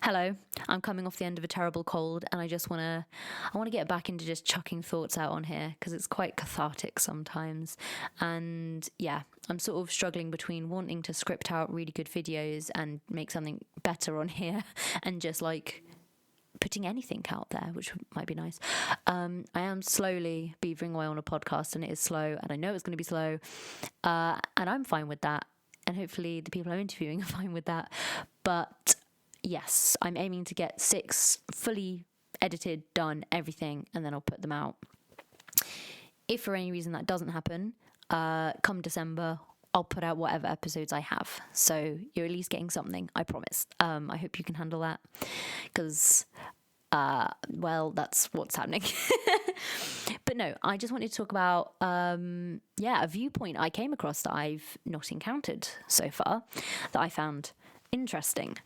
Hello, I'm coming off the end of a terrible cold, and I want to get back into just chucking thoughts out on here because it's quite cathartic sometimes. And yeah, I'm sort of struggling between wanting to script out really good videos and make something better on here and just like putting anything out there, which might be nice. I am slowly beavering away on a podcast, and it is slow, and I know it's going to be slow, and I'm fine with that. And hopefully the people I'm interviewing are fine with that. But yes, I'm aiming to get 6 fully edited, done, everything, and then I'll put them out. If for any reason that doesn't happen, come December, I'll put out whatever episodes I have. So you're at least getting something, I promise. I hope you can handle that because, well, that's what's happening. But no, I just wanted to talk about, a viewpoint I came across that I've not encountered so far that I found interesting,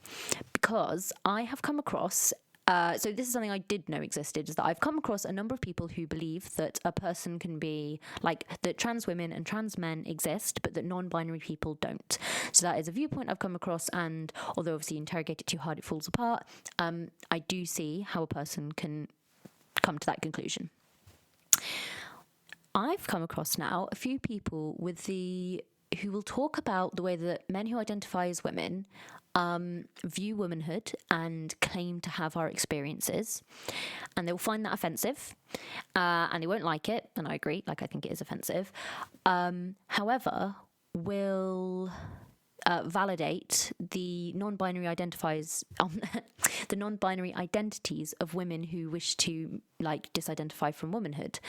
because I have come across, so this is something I did know existed, is that I've come across a number of people who believe that a person can be, like, that trans women and trans men exist, but that non-binary people don't. So that is a viewpoint I've come across, and although obviously you interrogate it too hard, it falls apart, I do see how a person can come to that conclusion. I've come across now a few people who will talk about the way that men who identify as women view womanhood and claim to have our experiences, and they'll find that offensive, and they won't like it, and I agree, I think it is offensive. However, will validate the non-binary the non-binary identities of women who wish to disidentify from womanhood,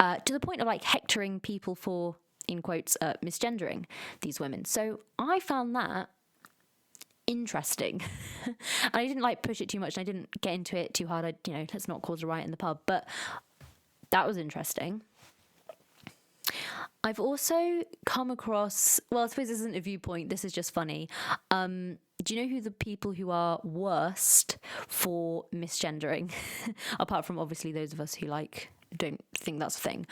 to the point of hectoring people for, in quotes, misgendering these women. So I found that interesting. And I didn't push it too much, and I didn't get into it too hard. Let's not cause a riot in the pub, but that was interesting. I've also come across, well, I suppose this isn't a viewpoint, this is just funny. Do you know who the people who are worst for misgendering, apart from obviously those of us who don't think that's a thing?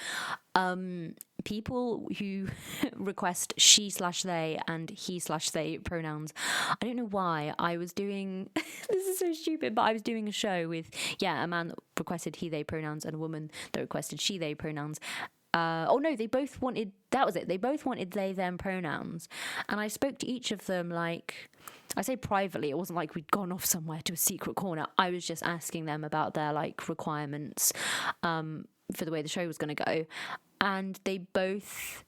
People who request she/they and he/they pronouns. I don't know why. I was doing this is so stupid, but I was doing a show with a man that requested he/they pronouns and a woman that requested she/they pronouns. They both wanted, that was it, they both wanted they/them pronouns, and I spoke to each of them, I say privately. It wasn't like we'd gone off somewhere to a secret corner. I was just asking them about their requirements for the way the show was going to go, and they both,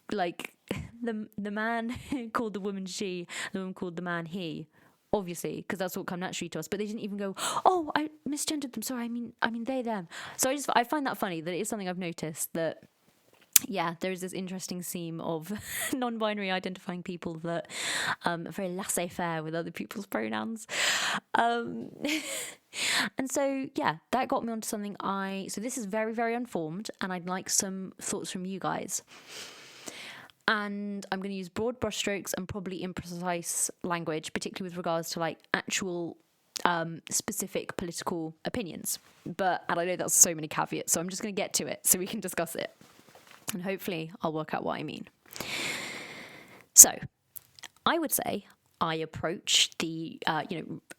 the man called the woman she, the woman called the man he, obviously, because that's what come naturally to us, but they didn't even go, oh, I misgendered them, sorry, I mean they, them. So I find that funny, that it is something I've noticed, that there is this interesting seam of non-binary identifying people that are very laissez-faire with other people's pronouns. And so, that got me onto something so this is very, very informed, and I'd like some thoughts from you guys. And I'm going to use broad brushstrokes and probably imprecise language, particularly with regards to actual specific political opinions. And I know that's so many caveats, so I'm just going to get to it so we can discuss it. And hopefully I'll work out what I mean. So I would say I approach the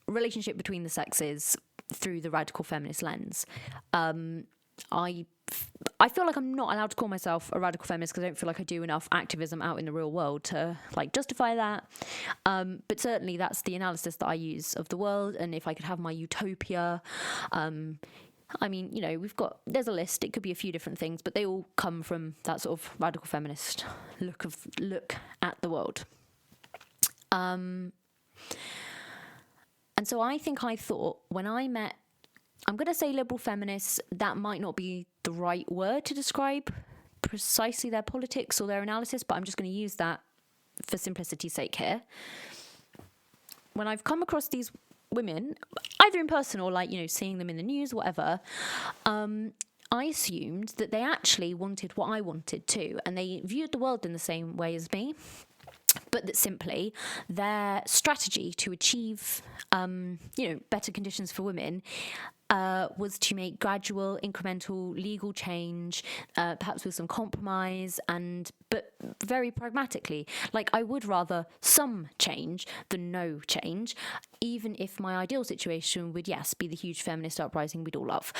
relationship between the sexes through the radical feminist lens. I feel like I'm not allowed to call myself a radical feminist because I don't feel like I do enough activism out in the real world to justify that. But certainly that's the analysis that I use of the world. And if I could have my utopia, there's a list. It could be a few different things, but they all come from that sort of radical feminist look at the world. And so I thought when I met, I'm going to say liberal feminists, that might not be the right word to describe precisely their politics or their analysis, but I'm just going to use that for simplicity's sake here. When I've come across these women, either in person or seeing them in the news, whatever, I assumed that they actually wanted what I wanted too, and they viewed the world in the same way as me. but that simply their strategy to achieve, better conditions for women was to make gradual, incremental legal change, perhaps with some compromise, but very pragmatically. Like, I would rather some change than no change, even if my ideal situation would, yes, be the huge feminist uprising we'd all love.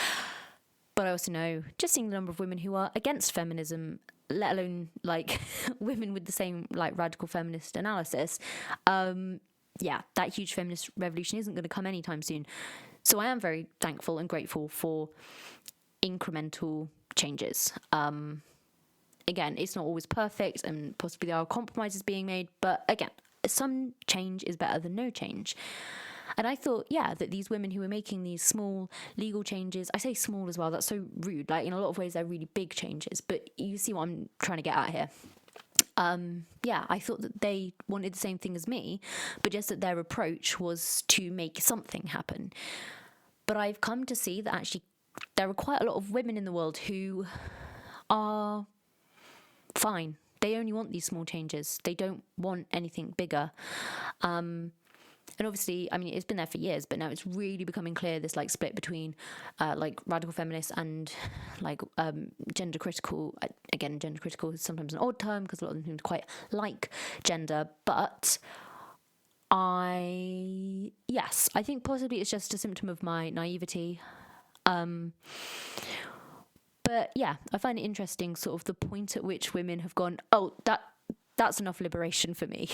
But I also know, just seeing the number of women who are against feminism, let alone like women with the same like radical feminist analysis, that huge feminist revolution isn't going to come anytime soon. So I am very thankful and grateful for incremental changes. Again, it's not always perfect, and possibly there are compromises being made, but again, some change is better than no change. And I thought, that these women who were making these small legal changes, I say small as well, that's so rude. Like, in a lot of ways, they're really big changes, but you see what I'm trying to get at here. I thought that they wanted the same thing as me, but just that their approach was to make something happen. But I've come to see that actually there are quite a lot of women in the world who are fine. They only want these small changes. They don't want anything bigger. And obviously, I mean, it's been there for years, but now it's really becoming clear, this like split between like radical feminists and like gender critical. Again, gender critical is sometimes an odd term because a lot of them quite like gender, but I think possibly it's just a symptom of my naivety. But yeah, I find it interesting, sort of the point at which women have gone, oh, that's enough liberation for me.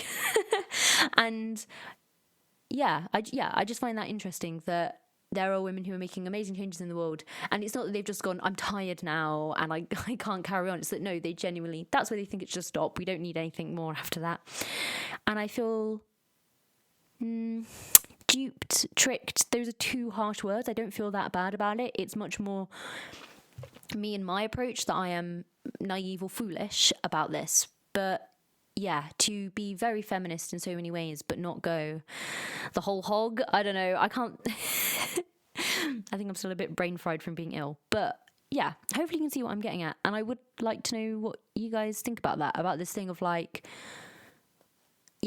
And I just find that interesting, that there are women who are making amazing changes in the world, and it's not that they've just gone, I'm tired now and I can't carry on. It's that, no, they genuinely, that's where they think it should stop. We don't need anything more after that. And I feel duped, tricked. Those are two harsh words. I don't feel that bad about it. It's much more me and my approach that I am naive or foolish about this. But to be very feminist in so many ways, but not go the whole hog. I don't know. I can't. I think I'm still a bit brain fried from being ill. But hopefully you can see what I'm getting at. And I would like to know what you guys think about that, about this thing of like,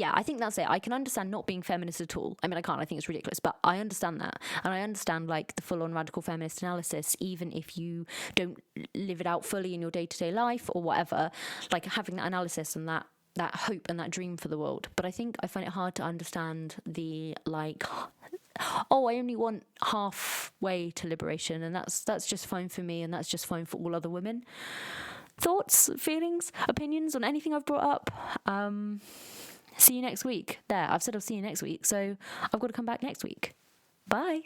I think that's it. I can understand not being feminist at all. I mean, I can't. I think it's ridiculous, but I understand that. And I understand like the full-on radical feminist analysis, even if you don't live it out fully in your day-to-day life or whatever, like having that analysis and that hope and that dream for the world. But I think I find it hard to understand the like, oh, I only want halfway to liberation, and that's just fine for me, and that's just fine for all other women. Thoughts, feelings, opinions on anything I've brought up? See you next week. There, I've said I'll see you next week, so I've got to come back next week. Bye.